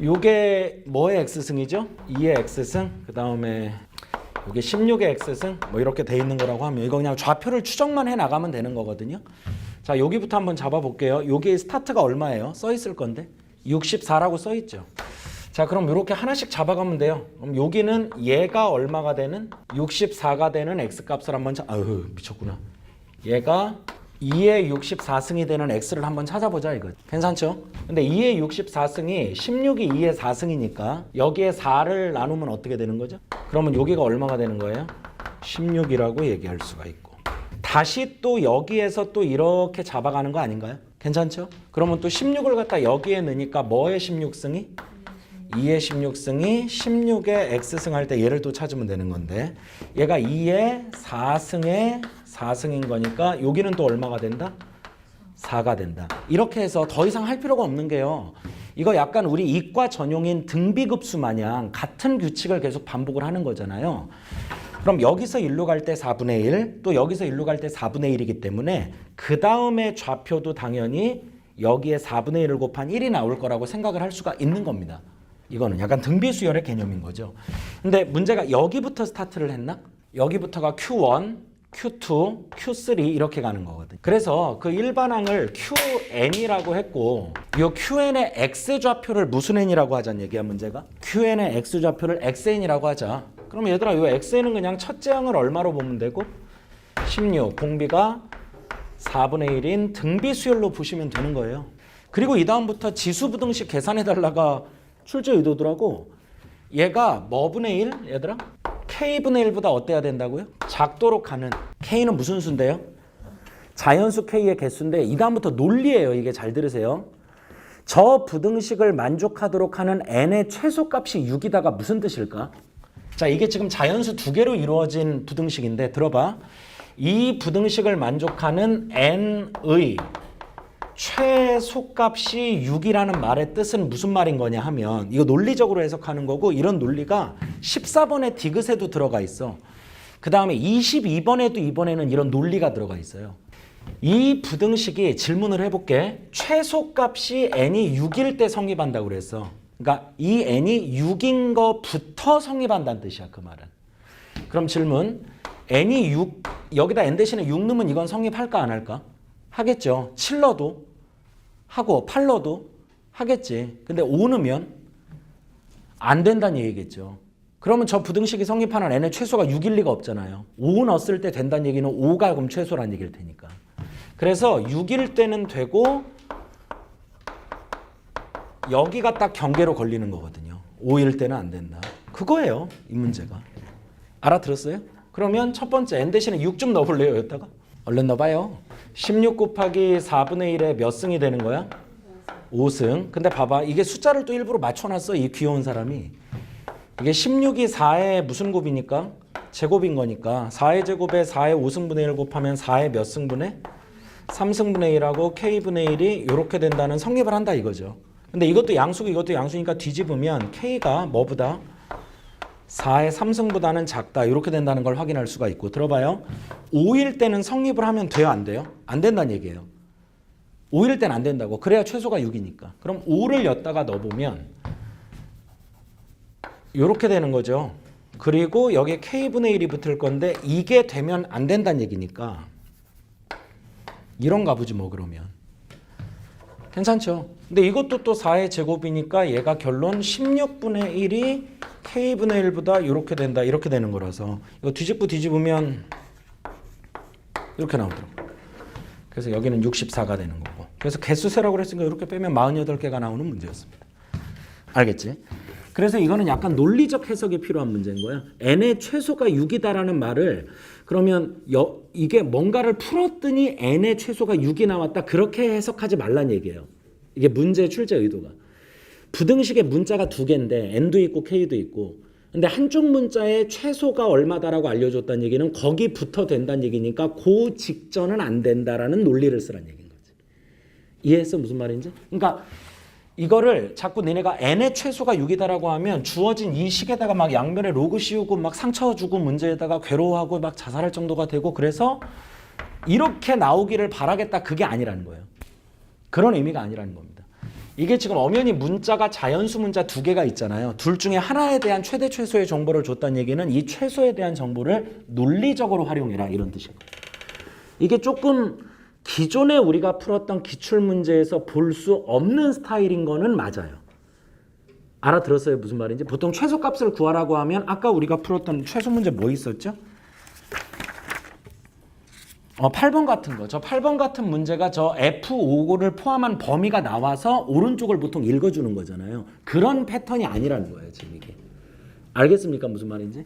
요게 뭐의 x승이죠? 2의 x승, 그 다음에 요게 16의 x승, 뭐 이렇게 돼 있는 거라고 하면 이거 그냥 좌표를 추정만 해 나가면 되는 거거든요. 자, 여기부터 한번 잡아볼게요. 여기 스타트가 얼마예요? 써 있을 건데 64라고 써 있죠. 자, 그럼 이렇게 하나씩 잡아가면 돼요. 그럼 여기는 얘가 얼마가 되는 64가 되는 x값을 한번 아유 미쳤구나. 얘가 2의 64승이 되는 x를 한번 찾아보자 이거. 괜찮죠? 근데 2의 64승이 16이 2의 4승이니까 여기에 4를 나누면 어떻게 되는 거죠? 그러면 여기가 얼마가 되는 거예요? 16이라고 얘기할 수가 있고. 다시 또 여기에서 또 이렇게 잡아가는 거 아닌가요? 괜찮죠? 그러면 또 16을 갖다 여기에 넣으니까 뭐의 16승이? 2의 16승이 16의 x승 할 때 얘를 또 찾으면 되는 건데 얘가 2의 4승의 4승인 거니까 여기는 또 얼마가 된다? 4가 된다. 이렇게 해서 더 이상 할 필요가 없는 게요. 이거 약간 우리 이과 전용인 등비급수 마냥 같은 규칙을 계속 반복을 하는 거잖아요. 그럼 여기서 1로 갈 때 4분의 1, 또 여기서 1로 갈 때 4분의 1이기 때문에 그 다음에 좌표도 당연히 여기에 4분의 1을 곱한 1이 나올 거라고 생각을 할 수가 있는 겁니다. 이거는 약간 등비수열의 개념인 거죠. 근데 문제가 여기부터 스타트를 했나? 여기부터가 Q1, Q2, Q3 이렇게 가는 거거든. 그래서 그 일반항을 QN이라고 했고 이 QN의 X좌표를 무슨 N이라고 하자는 얘기야 문제가? QN의 X좌표를 XN이라고 하자. 그럼 얘들아 이 XN은 그냥 첫째 항을 얼마로 보면 되고 16, 공비가 4분의 1인 등비수열로 보시면 되는 거예요. 그리고 이 다음부터 지수부등식 계산해달라가 출제 의도더라고. 얘가 뭐분의 1? 얘들아? K분의 1보다 어때야 된다고요? 작도록 하는. K는 무슨 수인데요? 자연수 K의 개수인데 이 다음부터 논리예요. 이게 잘 들으세요. 저 부등식을 만족하도록 하는 n의 최소값이 6이다가 무슨 뜻일까? 자, 이게 지금 자연수 두 개로 이루어진 부등식인데 들어봐. 이 부등식을 만족하는 n의 최소값이 6이라는 말의 뜻은 무슨 말인 거냐 하면 이거 논리적으로 해석하는 거고 이런 논리가 14번의 디귿에도 들어가 있어. 그 다음에 22번에도 이번에는 이런 논리가 들어가 있어요. 이 부등식이 질문을 해볼게. 최소값이 n이 6일 때 성립한다고 그랬어. 그러니까 이 n이 6인 거부터 성립한다는 뜻이야 그 말은. 그럼 질문. n이 6 여기다 n 대신에 6 넣으면 이건 성립할까 안 할까? 하겠죠. 7 넣어도 하고 8 넣어도 하겠지. 근데 5 넣으면 안 된다는 얘기겠죠. 그러면 저 부등식이 성립하는 n의 최소가 6일 리가 없잖아요. 5 넣었을 때 된다는 얘기는 5가 그럼 최소란 얘기일 테니까. 그래서 6일 때는 되고 여기가 딱 경계로 걸리는 거거든요. 5일 때는 안 된다. 그거예요. 이 문제가. 알아들었어요? 그러면 첫 번째 n 대신에 6 좀 넣어볼래요? 여기다가? 얼른 넣어봐요. 16 곱하기 4분의 1에 몇 승이 되는 거야? 5승. 근데 봐봐. 이게 숫자를 또 일부러 맞춰놨어. 이 귀여운 사람이. 이게 16이 4의 무슨 곱이니까? 제곱인 거니까 4의 제곱에 4의 5승분의 1 곱하면 4의 몇 승분의? 3승분의 1하고 K분의 1이 이렇게 된다는 성립을 한다 이거죠. 근데 이것도 양수고 이것도 양수니까 뒤집으면 K가 뭐보다? 4의 3승보다는 작다 이렇게 된다는 걸 확인할 수가 있고 들어봐요. 5일 때는 성립을 하면 돼요 안 돼요? 안 된다는 얘기예요. 5일 때는 안 된다고. 그래야 최소가 6이니까. 그럼 5를 엿다가 넣어보면 이렇게 되는 거죠. 그리고 여기에 K분의 1이 붙을 건데 이게 되면 안 된다는 얘기니까 이런가 보지 뭐 그러면. 괜찮죠? 근데 이것도 또 4의 제곱이니까 얘가 결론 16분의 1이 K분의 1보다 이렇게 된다. 이렇게 되는 거라서 이거 뒤집으면 이렇게 나오더라고. 그래서 여기는 64가 되는 거고. 그래서 개수세라고 그랬으니까 이렇게 빼면 48개가 나오는 문제였습니다. 알겠지? 그래서 이거는 약간 논리적 해석이 필요한 문제인 거야. n의 최소가 6이다라는 말을 그러면 이게 뭔가를 풀었더니 n의 최소가 6이 나왔다. 그렇게 해석하지 말란 얘기예요. 이게 문제의 출제 의도가. 부등식의 문자가 두 개인데 n도 있고 k도 있고 근데 한쪽 문자의 최소가 얼마다라고 알려줬다는 얘기는 거기부터 된다는 얘기니까 그 직전은 안 된다라는 논리를 쓰라는 얘기인 거지. 이해했어? 무슨 말인지? 그러니까 이거를 자꾸 니네가 n의 최소가 6이다라고 하면 주어진 이 식에다가 막 양면에 로그 씌우고 막 상처 주고 문제에다가 괴로워하고 막 자살할 정도가 되고 그래서 이렇게 나오기를 바라겠다 그게 아니라는 거예요. 그런 의미가 아니라는 겁니다. 이게 지금 엄연히 문자가 자연수 문자 두 개가 있잖아요. 둘 중에 하나에 대한 최대 최소의 정보를 줬다는 얘기는 이 최소에 대한 정보를 논리적으로 활용해라 이런 뜻인 거예요. 이게 조금 기존에 우리가 풀었던 기출문제에서 볼 수 없는 스타일인 거는 맞아요. 알아들었어요? 무슨 말인지? 보통 최소값을 구하라고 하면 아까 우리가 풀었던 최소 문제 뭐 있었죠? 8번 같은 거. 저 8번 같은 문제가 저 F5를 포함한 범위가 나와서 오른쪽을 보통 읽어주는 거잖아요. 그런 패턴이 아니라는 거예요, 지금 이게. 알겠습니까? 무슨 말인지?